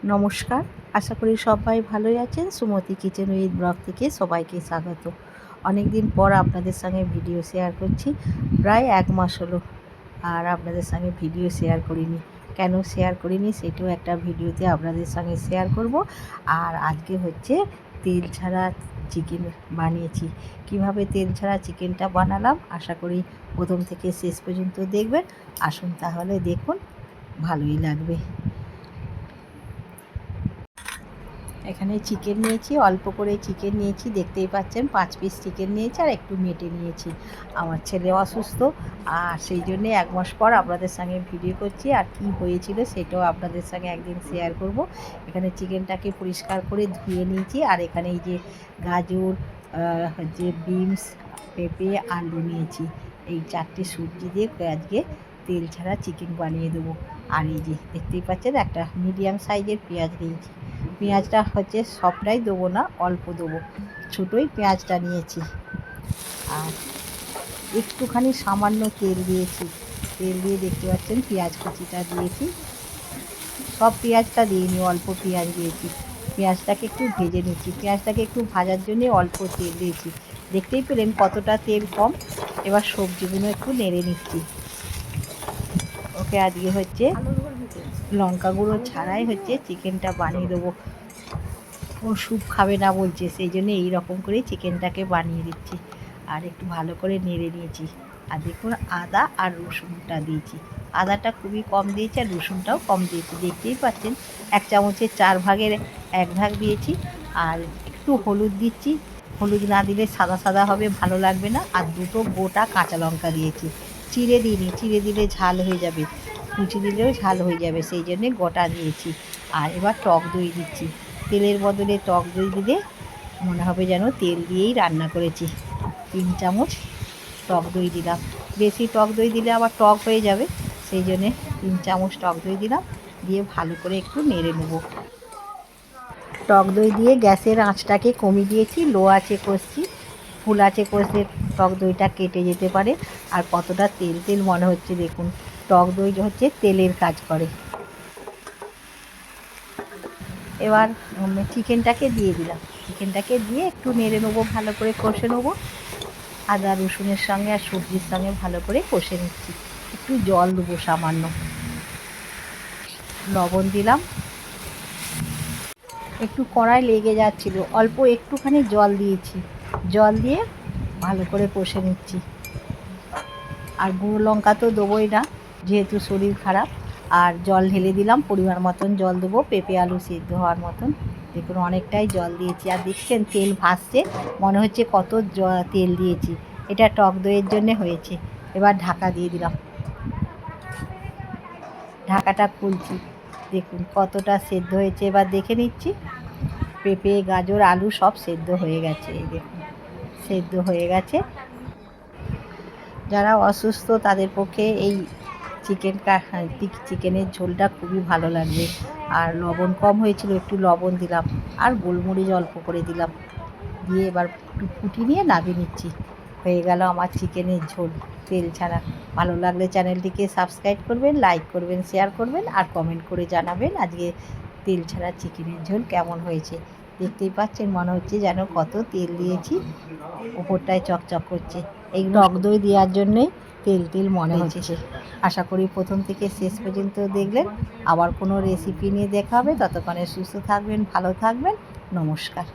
নমস্কার, আশা করি সবাই ভালোই আছেন। সুমতি কিচেন উইথ ব্লগ থেকে সবাইকে স্বাগত। অনেক দিন পর আপনাদের সঙ্গে ভিডিও শেয়ার করছি, প্রায় 1 মাস হলো আর আপনাদের সঙ্গে ভিডিও শেয়ার করিনি। কেন শেয়ার করিনি সেটাও একটা ভিডিওতে আপনাদের সঙ্গে শেয়ার করব। আর আজকে হচ্ছে তেল ছাড়া চিকেন বানিয়েছি। কিভাবে তেল ছাড়া চিকেনটা বানালাম আশা করি প্রথম থেকে শেষ পর্যন্ত দেখবেন। আসুন তাহলে দেখুন, ভালোই লাগবে। এখানে চিকেন নিয়েছি, অল্প করে চিকেন নিয়েছি, দেখতেই পাচ্ছেন 5 পিস চিকেন নিয়েছি আর একটু মেটে নিয়েছি। আমার ছেলে অসুস্থ আর সেই জন্যে 1 মাস পর আপনাদের সঙ্গে ভিডিও করছি। আর কি হয়েছিল সেটাও আপনাদের সঙ্গে একদিন শেয়ার করব। এখানে চিকেনটাকে পরিষ্কার করে ধুয়ে নিয়েছি আর এখানে এই যে গাজর, যে বিনস, পেঁপে, আলু নিয়েছি। এই 4টে সবজি দিয়ে আজকে তেল ছাড়া চিকেন বানিয়ে দেবো। আর এই যে দেখতেই পাচ্ছেন একটা মিডিয়াম সাইজের পেঁয়াজ নিয়েছি। পেঁয়াজটা হচ্ছে সবটাই দেবো না, অল্প দেবো, ছোটোই পেঁয়াজটা নিয়েছি। আর একটুখানি সামান্য তেল দিয়েছি, তেল দিয়ে দেখতে পাচ্ছেন পেঁয়াজ কুচিটা দিয়েছি। সব পেঁয়াজটা দিইনি, অল্প পেঁয়াজ দিয়েছি। পেঁয়াজটাকে একটু ভেজে নিচ্ছি, পেঁয়াজটাকে একটু ভাজার জন্যে অল্প তেল দিয়েছি। দেখতেই পেলেন কতটা তেল কম। এবার সবজিগুলো একটু নেড়ে নিচ্ছি। ওকে আজকে হচ্ছে লঙ্কা গুঁড়ো ছাড়াই হচ্ছে চিকেনটা বানিয়ে দেবো। ও স্যুপ খাবে না বলছে, সেই জন্য এই রকম করেই চিকেনটাকে বানিয়ে দিচ্ছি। আর একটু ভালো করে নেড়ে নিয়েছি। আর দেখুন আদা আর রসুনটা দিয়েছি। আদাটা খুবই কম দিয়েছি আর রসুনটাও কম দিয়েছি। দেখতেই পাচ্ছেন 1 চামচের 4 ভাগের 1 ভাগ দিয়েছি। আর একটু হলুদ দিচ্ছি, হলুদ না দিলে সাদা সাদা হবে, ভালো লাগবে না। আর 2টো গোটা কাঁচা লঙ্কা দিয়েছি, চিড়ে দিইনি, চিড়ে দিলে ঝাল হয়ে যাবে, কুচি দিলেও ঝাল হয়ে যাবে, সেই জন্যে গোটা দিয়েছি। আর এবার টক দই দিচ্ছি। তেলের বদলে টক দই দিলে মনে হবে যেন তেল দিয়েই রান্না করেছি। 3 চামচ টক দই দিলাম। বেশি টক দই দিলে আবার টক হয়ে যাবে, সেই জন্যে 3 চামচ টক দই দিলাম। দিয়ে ভালো করে একটু নেড়ে নেব। টক দই দিয়ে গ্যাসের আঁচটাকে কমিয়ে দিয়েছি, লো আঁচে কষছি। ফুল আঁচে কষলে টক দইটা কেটে যেতে পারে। আর কতটা তেল তেল মনে হচ্ছে দেখুন, টক দই হচ্ছে তেলের কাজ করে। এবার চিকেনটাকে দিয়ে দিলাম, চিকেনটাকে দিয়ে একটু নেড়ে নেবো, ভালো করে কষে নেবো। আদা রসুনের সঙ্গে আর সবজির সঙ্গে ভালো করে কষে নিচ্ছি। একটু জল দেবো সামান্য, লবণ দিলাম। একটু কড়াই লেগে যাচ্ছিল, অল্প একটুখানি জল দিয়েছি, জল দিয়ে ভালো করে কষে নিচ্ছি। আর গুঁড়ো লঙ্কা তো দেবোই না, যেহেতু শরীর খারাপ। আর জল ঢেলে দিলাম, পরিমাণ মতন জল দেবো, পেঁপে আলু সিদ্ধ হওয়ার মতন। দেখুন অনেকটাই জল দিয়েছি। আর দেখছেন তেল ভাসছে, মনে হচ্ছে কত তেল দিয়েছি। এটা টক দইয়ের জন্যে হয়েছে। এবার ঢাকা দিয়ে দিলাম, ঢাকাটা খুলছি। দেখুন কতটা সেদ্ধ হয়েছে, এবার দেখে নিচ্ছি। পেঁপে গাজর আলু সব সেদ্ধ হয়ে গেছে, এই দেখুন সেদ্ধ হয়ে গেছে। যারা অসুস্থ তাদের পক্ষে এই চিকেনের ঝোলটা খুবই ভালো লাগবে। আর লবণ কম হয়েছিল, একটু লবণ দিলাম আর গোলমরিচ অল্প করে দিলাম। দিয়ে এবার একটু ফুটিয়ে নিয়ে নামিয়ে নিচ্ছি। হয়ে গেল আমার চিকেনের ঝোল তেল ছাড়া। ভালো লাগলে চ্যানেলটিকে সাবস্ক্রাইব করবেন, লাইক করবেন, শেয়ার করবেন আর কমেন্ট করে জানাবেন আজকে তেল ছাড়া চিকেনের ঝোল কেমন হয়েছে। দেখতেই পাচ্ছেন মনে হচ্ছে যেন কত তেল দিয়েছি, ওপরটায় চকচক করছে। এই টক দই দেওয়ার জন্যেই তেল তেল মনে হচ্ছে। আশা করি প্রথম থেকে শেষ পর্যন্ত দেখলেন। আবার কোনো রেসিপি নিয়ে দেখা হবে, ততক্ষণে সুস্থ থাকবেন, ভালো থাকবেন। নমস্কার।